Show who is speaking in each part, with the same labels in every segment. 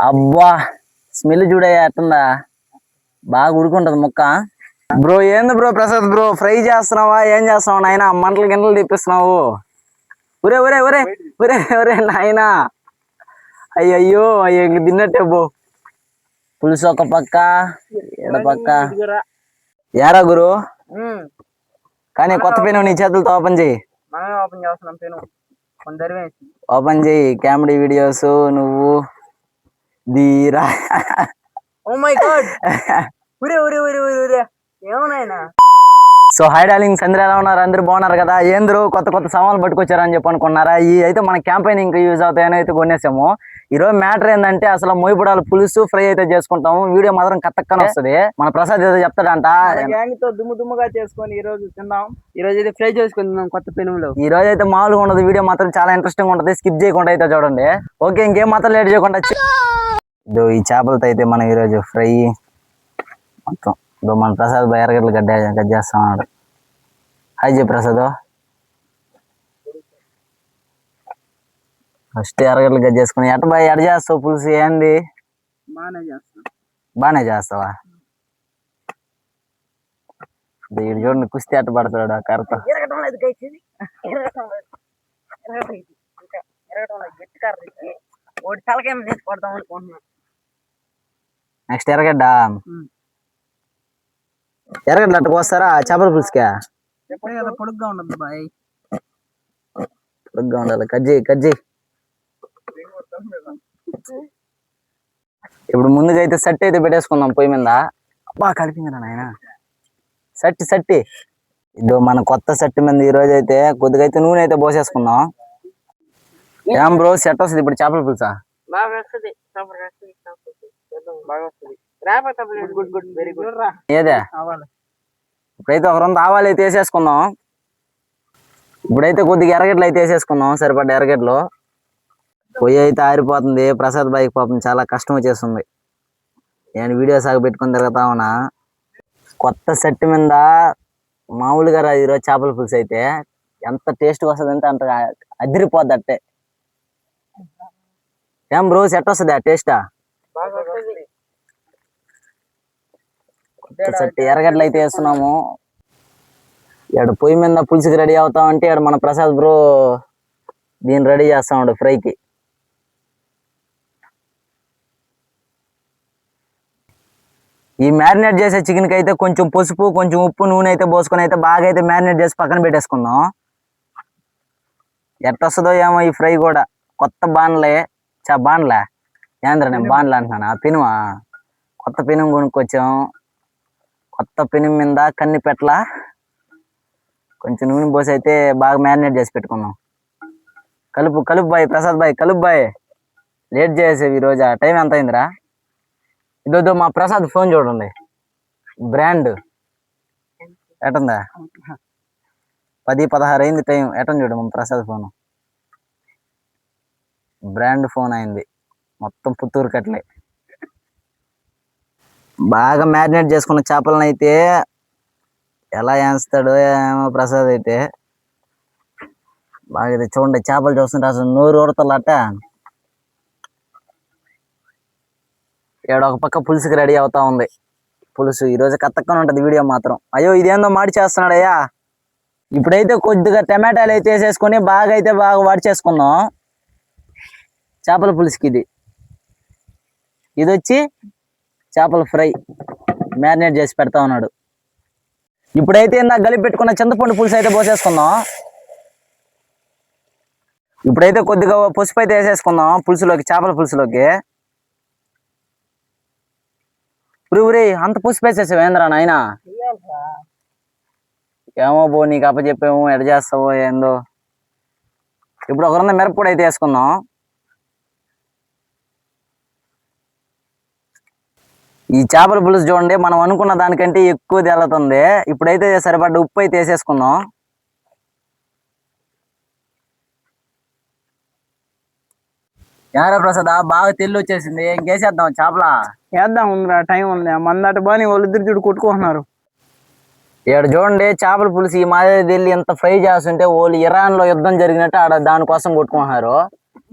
Speaker 1: అబ్బా స్మెల్ చూడయ్యా ఎట్టుందా బాగా ఉడుకుంటది ముక్క. బ్రో ఏంది బ్రో ప్రసాద్ బ్రో ఫ్రై చేస్తున్నావా ఏం చేస్తున్నావు నాయన? మంటలు గింటలు తీపిస్తున్నావు. ఒరే ఒరే ఒరే ఒరే ఒరే నాయన అయ్యయ్యో అయ్యో ఇంక తిన్నట్టే బో. పులుసు ఒక పక్క ఎడ పక్క ఏరా గురు. కానీ కొత్త పెను నీ చేతులతో ఓపెన్ చెయ్యి. ఓపెన్ చెయ్యి కామెడీ వీడియోస్ నువ్వు దీరా.
Speaker 2: ఓ మై గాడ్ ఉరే ఉరే ఉరే ఉరే ఉరే ఏమన్నాయనా.
Speaker 1: సో హై డార్లింగ్స్, అందరూ ఎలా ఉన్నారు? అందరూ బాగున్నారు కదా? ఏందరూ కొత్త కొత్త సామాన్లు పట్టుకొచ్చారని చెప్పి అనుకున్నారా? ఈ అయితే మన క్యాంపెయినింగ్ యూజ్ అవుతాయని అయితే కొనేసాము. ఈరోజు మ్యాటర్ ఏంటంటే అసలు మొయ్యపుడాలు పులుసు ఫ్రై అయితే చేసుకుంటాము. వీడియో మాత్రం కత్తక్కన వస్తుంది. మన ప్రసాద్ ఏదో చెప్తాడంట.
Speaker 2: గ్యాంగ్ తో దుమ్ము దుమ్ముగా చేసుకొని ఈ రోజు తిందాం. ఈ రోజు అయితే ఫ్రై చేసుకుందాం కొత్త పెనుములో.
Speaker 1: ఈ రోజు అయితే మామూలుగా ఉండదు. వీడియో మాత్రం చాలా ఇంట్రెస్టింగ్ ఉంటుంది. స్కిప్ చేయకుండా అయితే చూడండి. ఓకే, ఇంకేం మాత్రం లేట్ చేయకుండా ఇదో ఈ చేపలతో అయితే మనం ఈరోజు ఫ్రై మొత్తం ఇదో మన ప్రసాద్ బాయ్ ఎర్రగడ్డలు గడ్డ చేస్తామన్నాడు. హాయ్ జీ ప్రసాద్. ఫస్ట్ ఎర్రగడ్డలు గడ్డ చేసుకుని ఎట బాయ్ ఎడ చేస్తావు పులుసు? ఏంది బాగానే చేస్తావా? వీడు చూడండి కుస్తీ అట్ట పడతాడు ఆ కర్రతో. నెక్స్ట్ ఎర్రగడ్డ ఎర్రగడ్డలు అట్టుకు వస్తారా చేపల పులుసుకే?
Speaker 2: పొడుగ్గా ఉండదు బాయ్,
Speaker 1: పొడుగ్గా ఉండాలి. కజ్జి కజ్జి. ఇప్పుడు ముందుగా అయితే సట్టి అయితే పెట్టేసుకుందాం పొయ్యి మీద. అబ్బా కలిపింది నాయన. సట్టి సట్టి ఇదో మన కొత్త సట్టి మీద ఈ రోజు అయితే కొద్దిగా అయితే నూనె అయితే పోసేసుకుందాం. ఏం బ్రో సెట్ వస్తుంది ఇప్పుడు చేపల పులుసా? ఏదే ఇప్పుడైతే ఒక రెండు ఆవాలు అయితే వేసేసుకుందాం. ఇప్పుడైతే కొద్దిగా ఎర్రగడ్డలు అయితే వేసేసుకుందాం, సరిపడ్డ ఎర్రగడ్డలు. పొయ్యి అయితే ఆరిపోతుంది. ప్రసాద్ బాయ్కి పాపం చాలా కష్టం వచ్చేస్తుంది. నేను వీడియో సాగు పెట్టుకుని తిరుగుతా ఉన్నా. కొత్త సెట్ మీద మామూలుగా ఈరోజు చేపల పులుసు అయితే ఎంత టేస్ట్గా వస్తుంది అంటే అంత అదిరిపోద్ది అట్టే. ఏం బ్రో సెట్ వస్తుంది ఆ టేస్టా? కొత్త సెట్ ఎర్రగడ్డలు అయితే వేస్తున్నాము. ఇక్కడ పొయ్యి మీద పులుసుకి రెడీ అవుతామంటే ఇక్కడ మన ప్రసాద్ బ్రో దీన్ని రెడీ చేస్తాడు ఫ్రైకి. ఈ మ్యారినేట్ చేసే చికెన్కి అయితే కొంచెం పసుపు కొంచెం ఉప్పు నూనె అయితే పోసుకొని అయితే బాగా అయితే మ్యారినేట్ చేసి పక్కన పెట్టేసుకుందాం. ఎట్టొస్తుందో ఏమో ఈ ఫ్రై కూడా. కొత్త బాన్లే బాన్లే ఏంద్ర నేను బాన్లే అంటున్నాను. ఆ పెనుమా కొత్త పెనుము కొనుక్కొచ్చాం. కొత్త పెనుము మీద కన్ని పెట్ల కొంచెం నూనె పోసి అయితే బాగా మ్యారినేట్ చేసి పెట్టుకుందాం. కలుపు కలుపు బాయ్ ప్రసాద్ బాయ్ కలుపు బాయ్. లేట్ చేసేవి ఈరోజు. ఆ టైం ఎంత అయిందిరా? ఇదో మా ప్రసాద్ ఫోన్ చూడండి. బ్రాండ్ ఎటుందా? 10-16 అయింది టైం. ఎటని చూడు మా ప్రసాద్ ఫోన్. బ్రాండ్ ఫోన్ అయింది. మొత్తం పుత్తూరు కట్లే. బాగా మ్యారినేట్ చేసుకున్న చేపలను అయితే ఎలా వేస్తాడో ఏమో ప్రసాద్ అయితే. బాగా అయితే చూడండి చేపలు చూస్తుంటే అసలు నోరు ఊడతలట. ఇక్కడ ఒక పక్క పులుసుకి రెడీ అవుతా ఉంది. పులుసు ఈరోజు కత్తక్కని ఉంటుంది వీడియో మాత్రం. అయ్యో ఇదేందో మాడి చేస్తున్నాడయ్యా. ఇప్పుడైతే కొద్దిగా టమాటాలు అయితే వేసేసుకొని బాగా అయితే బాగా వాడి చేసుకుందాం చేపల పులుసుకి. ఇది వచ్చి చేపల ఫ్రై మ్యారినేట్ చేసి పెడతా ఉన్నాడు. ఇప్పుడైతే ఇందాక కలిపి పెట్టుకున్న చింతపండు పులుసు అయితే పోసేసుకుందాం. ఇప్పుడైతే కొద్దిగా పసుపు అయితే వేసేసుకుందాం పులుసులోకి, చేపల పులుసులోకి. ఊరే అంత పసుపు వేసేసావు ఏంద్రా నాయన? ఏమో బో నీకు అప్పచెప్పాము ఎడ చేస్తావో ఏందో. ఇప్పుడు ఒక రెండు మిరప్పొడి అయితే వేసుకుందాం. ఈ చేపల పులుసు చూడండి మనం అనుకున్న దానికంటే ఎక్కువ తేలుతుంది. ఇప్పుడైతే సరిపడ్డ ఉప్పు అయితే వేసేసుకుందాం. యారా ప్రసాద్ బాగా తెల్లు వచ్చేసింది. ఇంకేసేద్దాం చేపల
Speaker 2: వేద్దాం. ఉందిరా టైం ఉంది. మందట బాని వాళ్ళిద్దరు చూడు కొట్టుకుంటున్నారు.
Speaker 1: ఇక్కడ చూడండి చేపల పులుసు ఈ మాదిరి తెల్లి ఎంత ఫ్రై చేస్తుంటే వాళ్ళు ఇరాన్ లో యుద్ధం జరిగినట్టు ఆడ దానికోసం కొట్టుకుంటున్నారు.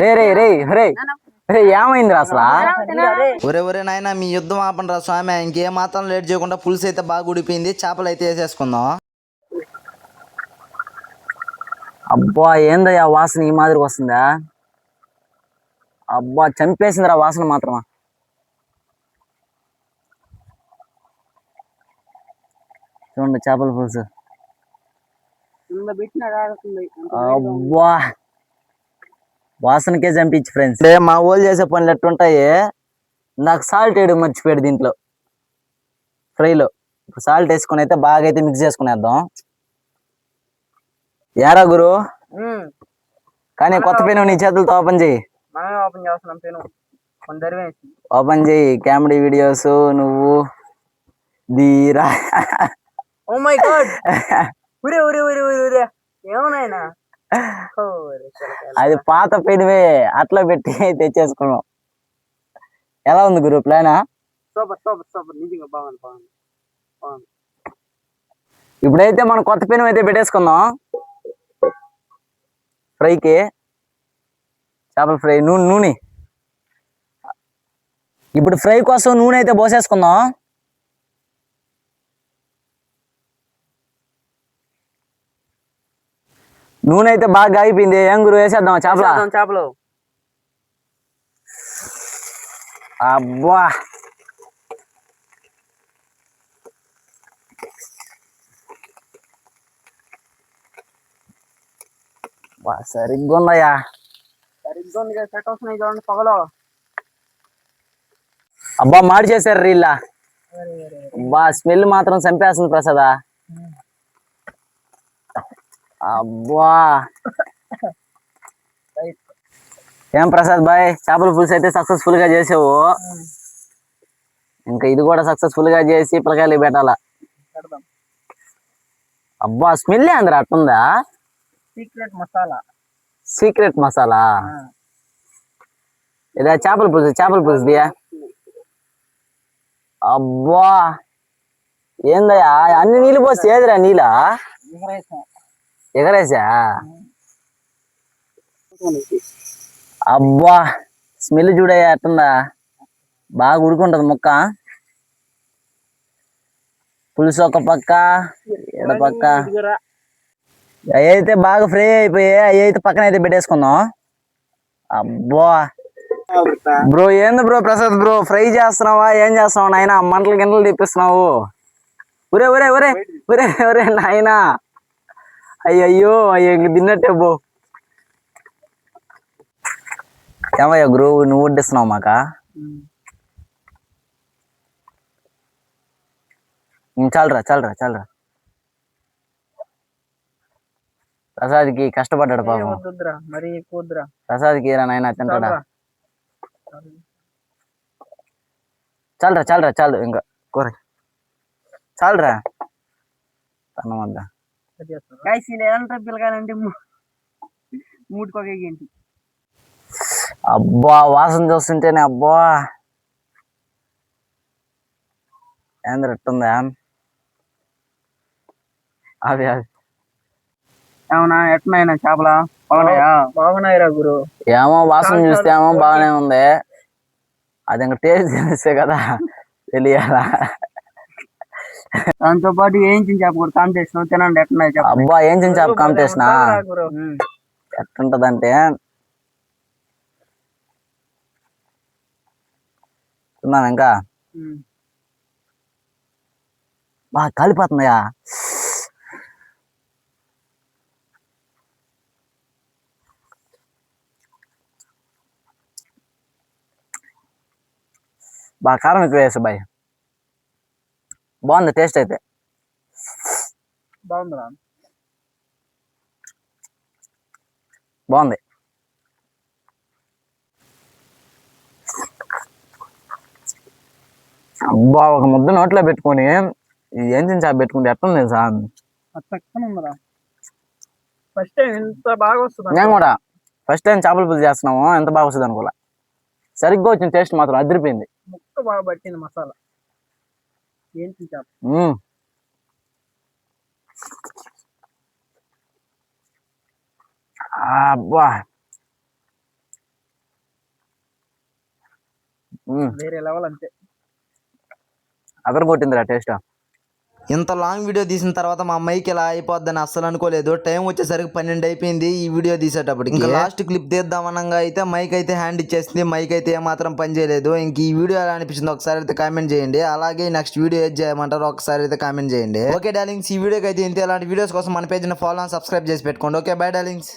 Speaker 1: రే రే రే రే ఏమైందిరా అసలు?
Speaker 3: ఒరే ఒరే నాయన మీ యుద్ధం ఆపండి రా స్వామి, ఇంకేం మాత్రం లేట్ చేయకుండా పులుసు అయితే బాగా ఉడిపోయింది, చేపలు అయితే వేసేసుకుందాం.
Speaker 1: అబ్బా ఏందయ్యా వాసన ఈ మాదిరికి వస్తుందా? అబ్బా చంపేసిందిరా వాసన మాత్రమా. చూడండి చేపల పులుసు. అబ్బా వాసనకే చంపించి ఫ్రెండ్స్. మా వాళ్ళు చేసే పనులు ఎట్టుంటాయి. నాకు సాల్ట్ వేయడం మర్చిపోయాడు దీంట్లో ఫ్రైలో. ఇప్పుడు సాల్ట్ వేసుకుని అయితే బాగా అయితే మిక్స్ చేసుకునేద్దాం. యారా గురు, కానీ కొత్త పెను నీ చేతులతో ఓపెన్ చెయ్యి. ఓపెన్ చెయ్యి. కామెడీ వీడియోస్ నువ్వు దీరా.
Speaker 2: ఓ మై గాడ్, ఉరే ఉరే ఉరే ఉరే ఉరే, ఏమన్నాయనా?
Speaker 1: అది పాత పెనువే, అట్లా పెట్టి తెచ్చేసుకున్నాం. ఎలా ఉంది గురు ప్లానా?
Speaker 2: సూపర్ సూపర్ సూపర్, నిజంగా బాగుంది బాగుంది బాగుంది.
Speaker 1: ఇప్పుడైతే మనం కొత్త పెను అయితే పెట్టేసుకుందాం ఫ్రైకి. చేపల ఫ్రై నూనె. ఇప్పుడు ఫ్రై కోసం నూనె అయితే పోసేసుకుందాం. నూనె అయితే బాగా అయిపోయింది. ఏం గురు వేసేద్దాం చేపలు? అబ్బా సరిగ్గా ఉందయ్యా.
Speaker 2: సరిగ్గా ఉంది కదా, సెట్ వస్తున్నాయి చూడండి పొగలో.
Speaker 1: అబ్బా మాడి చేశారు రీల్లా. అబ్బా స్మెల్ మాత్రం చంపేస్తుంది ప్రసాదా. అబ్బా ఏం ప్రసాద్ బాయ్, చేపల పులుసు అయితే సక్సెస్ఫుల్ గా చేసావు. ఇంకా ఇది కూడా సక్సెస్ఫుల్ గా చేసి పిల్లకాయలు పెట్టాలా. అబ్బా స్మెల్ అందరు అట్టుందా? సీక్రెట్ మసాలా ఇదా? చేపల పులుసు దియా. అబ్బా ఏందయ్యా అన్ని నీళ్ళు పోస్తే ఏదిరా నీళ్ళ ఎగరేసా? అబ్బా స్మెల్ చూడయ్యా ఎట్టుందా. బాగా ఉడుకుంటది ముక్క. పులుసు ఒక పక్క, ఎడ పక్క. అవి అయితే బాగా ఫ్రై అయిపోయాయి. అవి అయితే పక్కన అయితే పెట్టేసుకుందాం. అబ్బా బ్రో ఏంది బ్రో ప్రసాద్ బ్రో, ఫ్రై చేస్తున్నావా ఏం చేస్తున్నావు నాయన? మంటలు గింటలు తెప్పిస్తున్నావు. ఒరే ఒరే ఒరే ఒరే ఒరే నాయనా, అయ్యో ఇంక తిన్నట్టే బో. ఏమయ్యా గురు నువ్వు వడ్డిస్తున్నావు మాకా? చాలరా. ప్రసాద్కి కష్టపడ్డాడు పాపం.
Speaker 2: మరి ఎక్కువద్దురా
Speaker 1: ప్రసాద్కి నాయన తింటాడా? చాలు ఇంకా కూర చాలరా. అన్నమాట
Speaker 2: పిల్లగాలంటే మూడుకోకేంటి.
Speaker 1: అబ్బా వాసన చూస్తుంటేనే అబ్బా ఏంద్ర ఎట్టుందా. అది
Speaker 2: ఏమన్నా ఎట్లయినా చేపల బాగున్నాయిరా గురు.
Speaker 1: ఏమో వాసన చూస్తే ఏమో బాగానే ఉంది. అది ఇంకా టేస్ట్ తెలిస్తే కదా తెలియాలా.
Speaker 2: దాంతో పాటు ఏంచిన చేప కూడా కాంపిటీషన్ తినండి. ఎట్లున్నాయి చేప?
Speaker 1: అబ్బా ఏంచిన చేప కాంపిటీషన్ ఎట్లుంటదంటే తిన్నాను ఇంకా బాగా కాలిపోతుందయా. బాగా కారం ఎక్కువ వేసా బాయ్. బాగుంది టేస్ట్ అయితే.
Speaker 2: బాగుందిరా.
Speaker 1: బాగుంది. అబ్బా ఒక ముద్ద నోట్లో పెట్టుకొని ఏం చేప పెట్టుకుంటే ఎట్లుంది సార్?
Speaker 2: ఫస్ట్ టైం ఎంత బాగా వస్తుంది.
Speaker 1: నేను కూడా ఫస్ట్ టైం చేపల పులుసు చేస్తున్నాము, ఎంత బాగా వస్తుంది అనుకోలే. సరిగ్గా వచ్చిన టేస్ట్ మాత్రం అదిరిపోయింది.
Speaker 2: ముక్క బాగా పట్టింది మసాలా. ఏంటి చేప?
Speaker 1: అబ్బా
Speaker 2: వేరే లెవెల్ అంతే.
Speaker 1: అదర కొట్టిందిరా టేస్ట్.
Speaker 3: ఇంత లాంగ్ వీడియో తీసిన తర్వాత మా మైక్ ఇలా అయిపోద్దని అస్సలు అనుకోలేదు. టైం వచ్చేసరికి 12 అయిపోయింది ఈ వీడియో తీసేటప్పటికి. ఇంకా లాస్ట్ క్లిప్ తీద్దామనగా అయితే మైక్ అయితే హ్యాండ్ ఇచ్చేసింది. మైక్ అయితే ఏమాత్రం పని చేయలేదు. ఇంక ఈ వీడియో ఎలా అనిపించింది ఒకసారి అయితే కామెంట్ చేయండి. అలాగే నెక్స్ట్ వీడియో ఏది చేయమంటారో ఒకసారి అయితే కామెంట్ చేయండి. ఓకే డార్లింగ్స్, ఈ వీడియోకి అయితే ఇంతే. ఇలాంటి వీడియోస్ కోసం మన పేజ్ని ఫాలో అండ్ సబ్స్క్రైబ్ చేసి పెట్టుకోండి. Okay by darlings.